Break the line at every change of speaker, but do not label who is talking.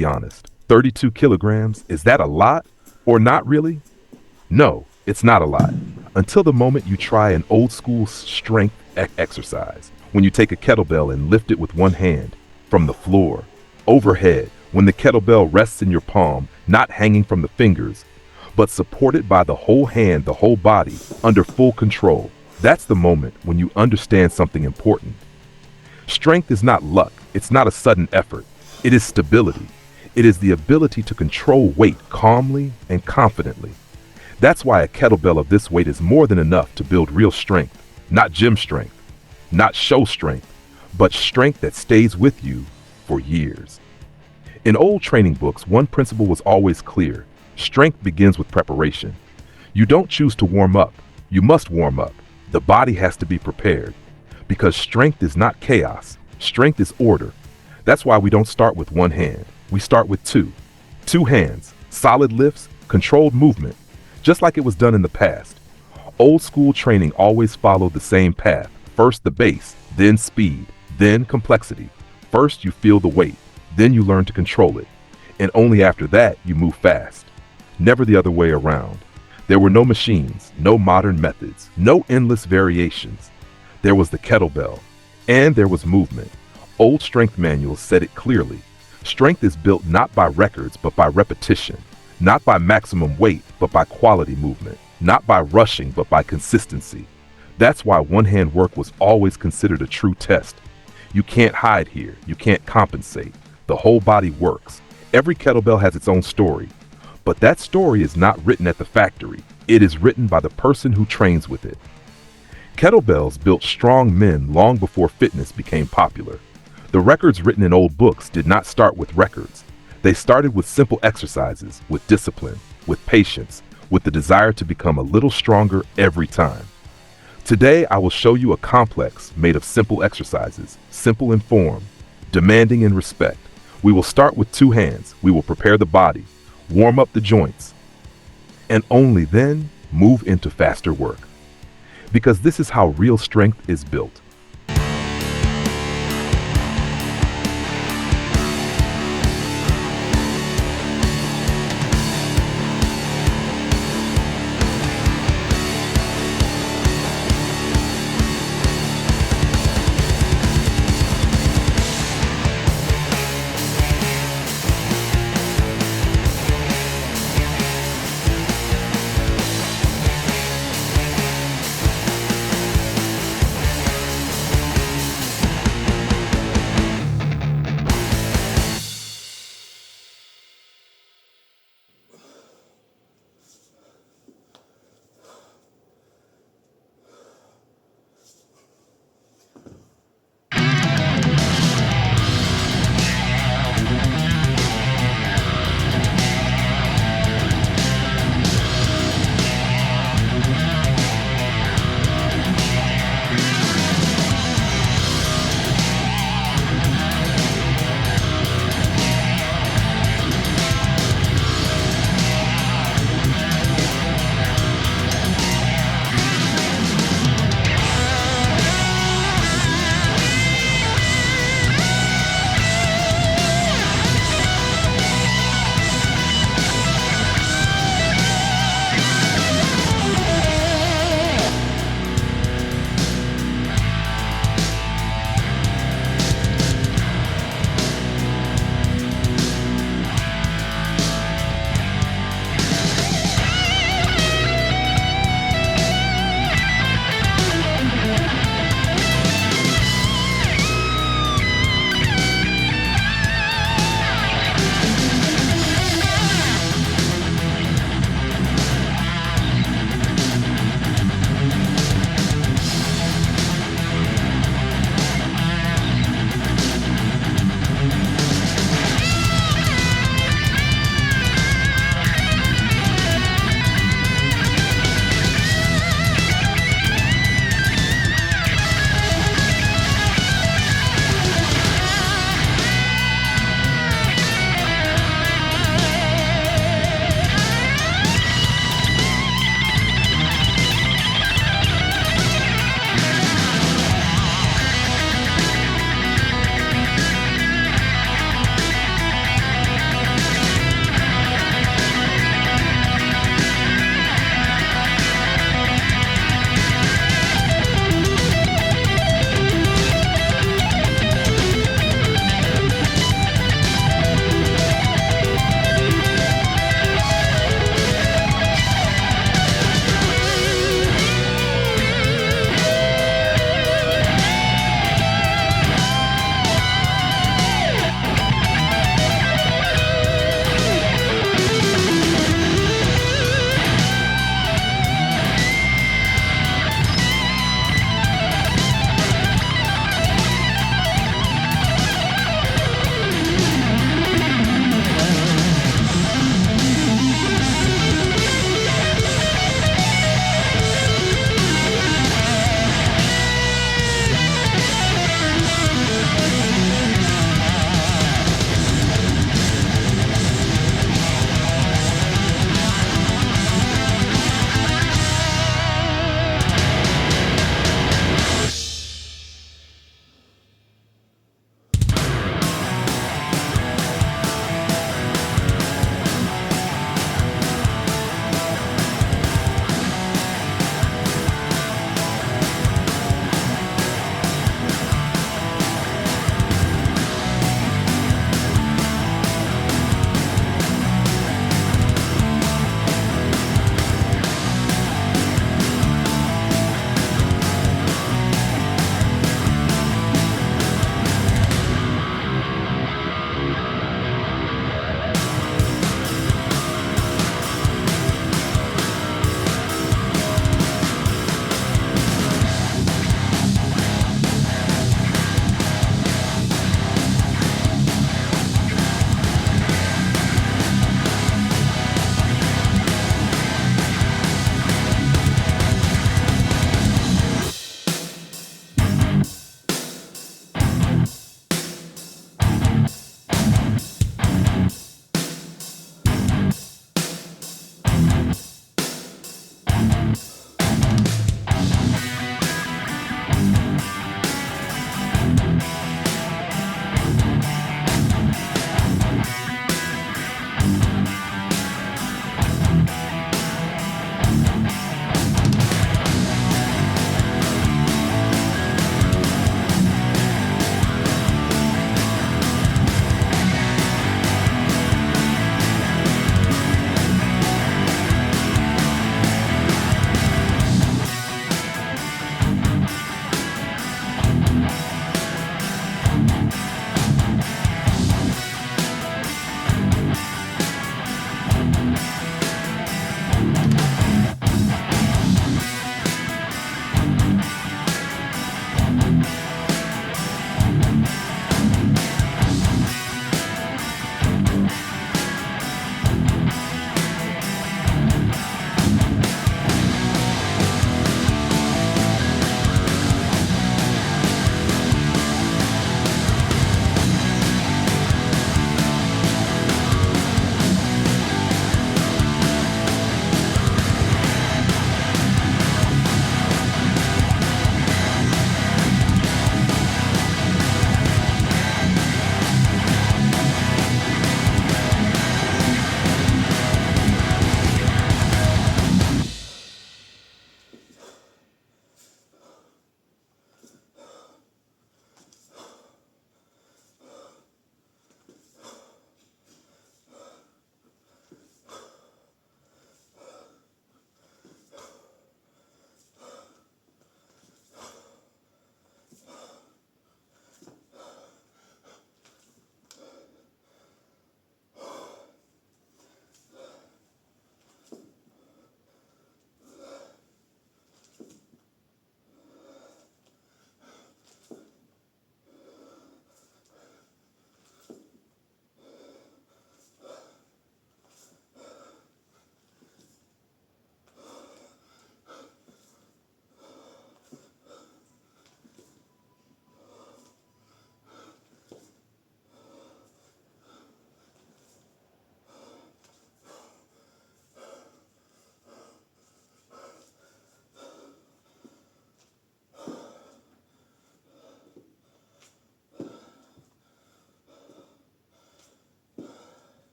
Be honest, 32 kilograms, is that a lot? Or not really? No, it's not a lot. Until the moment you try an old school strength exercise, when you take a kettlebell and lift it with one hand, from the floor, overhead, when the kettlebell rests in your palm, not hanging from the fingers, but supported by the whole hand, the whole body, under full control. That's the moment when you understand something important. Strength is not luck, it's not a sudden effort. It is stability. It is the ability to control weight calmly and confidently. That's why a kettlebell of this weight is more than enough to build real strength, not gym strength, not show strength, but strength that stays with you for years. In old training books, one principle was always clear. Strength begins with preparation. You don't choose to warm up. You must warm up. The body has to be prepared. Because strength is not chaos. Strength is order. That's why we don't start with one hand. We start with two. Two hands, solid lifts, controlled movement, just like it was done in the past. Old school training always followed the same path. First the base, then speed, then complexity. First you feel the weight, then you learn to control it. And only after that you move fast. Never the other way around. There were no machines, no modern methods, no endless variations. There was the kettlebell, and there was movement. Old strength manuals said it clearly. Strength is built not by records, but by repetition. Not by maximum weight, but by quality movement. Not by rushing, but by consistency. That's why one-hand work was always considered a true test. You can't hide here. You can't compensate. The whole body works. Every kettlebell has its own story. But that story is not written at the factory. It is written by the person who trains with it. Kettlebells built strong men long before fitness became popular. The records written in old books did not start with records. They started with simple exercises, with discipline, with patience, with the desire to become a little stronger every time. Today, I will show you a complex made of simple exercises, simple in form, demanding in respect. We will start with two hands. We will prepare the body, warm up the joints, and only then move into faster work. Because this is how real strength is built.